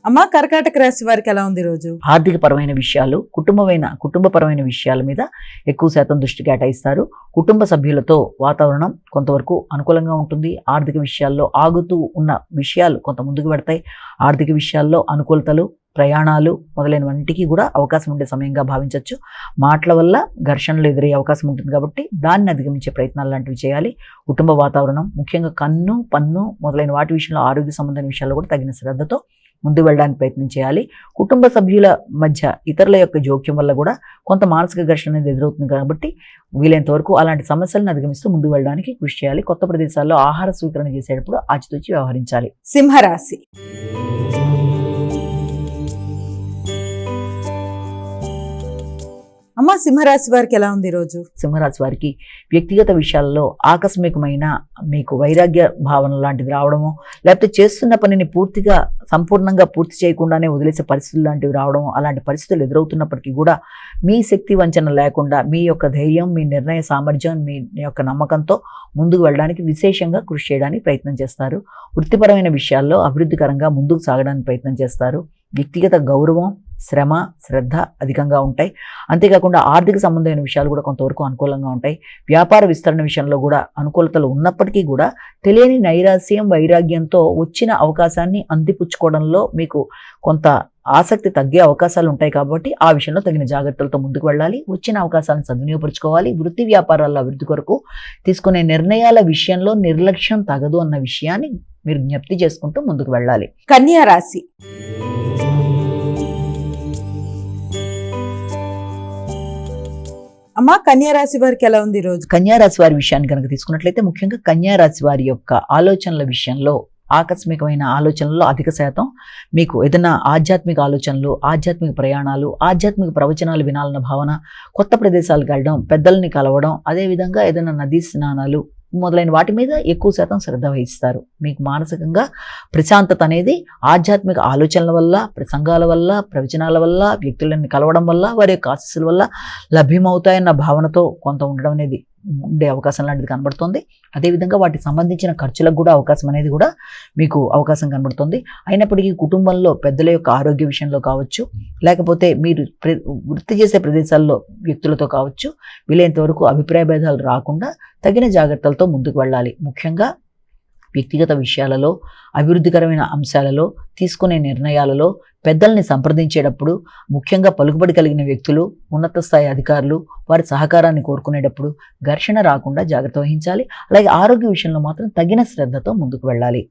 అమ్మా కర్కాటక రాశి వారికి ఎలా ఉంది రోజు? ఆర్థికపరమైన విషయాలు, కుటుంబపరమైన విషయాల మీద ఎక్కువ శాతం దృష్టి కేటాయిస్తారు. కుటుంబ సభ్యులతో వాతావరణం కొంతవరకు అనుకూలంగా ఉంటుంది. ఆర్థిక విషయాల్లో ఆగుతూ ఉన్న విషయాలు కొంత ముందుకు పెడతాయి. ఆర్థిక విషయాల్లో అనుకూలతలు, ప్రయాణాలు మొదలైనవంటికి కూడా అవకాశం ఉండే సమయంగా భావించవచ్చు. మాటల వల్ల ఘర్షణలు ఎదురయ్యే అవకాశం ఉంటుంది కాబట్టి దాన్ని అధిగమించే ప్రయత్నాలు లాంటివి చేయాలి. కుటుంబ వాతావరణం ముఖ్యంగా కన్ను, పన్ను మొదలైన వాటి విషయంలో ఆరోగ్య సంబంధమైన విషయాల్లో కూడా తగిన శ్రద్ధతో ముందు వెళ్ళడానికి ప్రయత్నం చేయాలి. కుటుంబ సభ్యుల మధ్య ఇతరుల యొక్క జోక్యం వల్ల కూడా కొంత మానసిక ఘర్షణ అనేది ఎదురవుతుంది కాబట్టి వీలైనంత వరకు అలాంటి సమస్యలను అధిగమిస్తూ ముందుకు వెళ్ళడానికి కృషి చేయాలి. కొత్త ప్రదేశాల్లో ఆహార స్వీకరణ చేసేటప్పుడు ఆచితూచి వ్యవహరించాలి. సింహరాశి. అమ్మ సింహరాశి వారికి ఎలా ఉంది రోజు? సింహరాశి వారికి వ్యక్తిగత విషయాల్లో ఆకస్మికమైన మీకు వైరాగ్య భావన లాంటిది రావడము, లేకపోతే చేస్తున్న పనిని సంపూర్ణంగా పూర్తి చేయకుండానే వదిలేసే పరిస్థితులు లాంటివి రావడం, అలాంటి పరిస్థితులు ఎదురవుతున్నప్పటికీ కూడా మీ శక్తి వంచన లేకుండా మీ యొక్క ధైర్యం, మీ నిర్ణయ సామర్థ్యం, మీ యొక్క నమ్మకంతో ముందుకు వెళ్ళడానికి విశేషంగా కృషి చేయడానికి ప్రయత్నం చేస్తారు. వృత్తిపరమైన విషయాల్లో అభివృద్ధికరంగా ముందుకు సాగడానికి ప్రయత్నం చేస్తారు. వ్యక్తిగత గౌరవం, శ్రమ, శ్రద్ధ అధికంగా ఉంటాయి. అంతేకాకుండా ఆర్థిక సంబంధమైన విషయాలు కూడా కొంతవరకు అనుకూలంగా ఉంటాయి. వ్యాపార విస్తరణ విషయంలో కూడా అనుకూలతలు ఉన్నప్పటికీ కూడా తెలియని నైరాశ్యం, వైరాగ్యంతో వచ్చిన అవకాశాన్ని అందిపుచ్చుకోవడంలో మీకు కొంత ఆసక్తి తగ్గే అవకాశాలు ఉంటాయి కాబట్టి ఆ విషయంలో తగిన జాగ్రత్తలతో ముందుకు వెళ్ళాలి. వచ్చిన అవకాశాలను సద్వినియోగపరచుకోవాలి. వృత్తి వ్యాపారాల అభివృద్ధి కొరకు తీసుకునే నిర్ణయాల విషయంలో నిర్లక్ష్యం తగదు అన్న విషయాన్ని మీరు జ్ఞప్తి చేసుకుంటూ ముందుకు వెళ్ళాలి. కన్యా రాశి. అమ్మా కన్యా రాశి వారికి ఎలా ఉంది రోజు? కన్యా రాశి వారి విషయాన్ని కనుక తీసుకున్నట్లయితే ముఖ్యంగా కన్యా రాశి వారి యొక్క ఆలోచనల విషయంలో ఆకస్మికమైన ఆలోచనల్లో అధిక శాతం మీకు ఏదైనా ఆధ్యాత్మిక ఆలోచనలు, ఆధ్యాత్మిక ప్రయాణాలు, ఆధ్యాత్మిక ప్రవచనాలు వినాలన్న భావన, కొత్త ప్రదేశాలకు వెళ్ళడం, పెద్దల్ని కలవడం, అదేవిధంగా ఏదైనా నదీ స్నానాలు మొదలైన వాటి మీద ఎక్కువ శాతం శ్రద్ధ వహిస్తారు. మీకు మానసికంగా ప్రశాంతత అనేది ఆధ్యాత్మిక ఆలోచనల వల్ల, ప్రసంగాల వల్ల, ప్రవచనాల వల్ల, వ్యక్తులను కలవడం వల్ల, వారి యొక్క ఆశీస్సుల వల్ల లభ్యమవుతాయన్న భావనతో కొంత ఉండడం అనేది ఉండే అవకాశం లాంటిది కనబడుతుంది. అదేవిధంగా వాటికి సంబంధించిన ఖర్చులకు కూడా అవకాశం అనేది కూడా మీకు అవకాశం కనబడుతుంది. అయినప్పటికీ కుటుంబంలో పెద్దల యొక్క ఆరోగ్య విషయంలో కావచ్చు, లేకపోతే మీరు వృత్తి చేసే ప్రదేశాల్లో వ్యక్తులతో కావచ్చు, వీలైనంత వరకు అభిప్రాయ భేదాలు రాకుండా తగిన జాగ్రత్తలతో ముందుకు వెళ్ళాలి. ముఖ్యంగా వ్యక్తిగత విషయాలలో, అభివృద్ధికరమైన అంశాలలో, తీసుకునే నిర్ణయాలలో పెద్దల్ని సంప్రదించేటప్పుడు, ముఖ్యంగా పలుకుబడి కలిగిన వ్యక్తులు, ఉన్నత స్థాయి అధికారులు వారి సహకారాన్ని కోరుకునేటప్పుడు ఘర్షణ రాకుండా జాగ్రత్త వహించాలి. అలాగే ఆరోగ్య విషయంలో మాత్రం తగిన శ్రద్ధతో ముందుకు వెళ్ళాలి.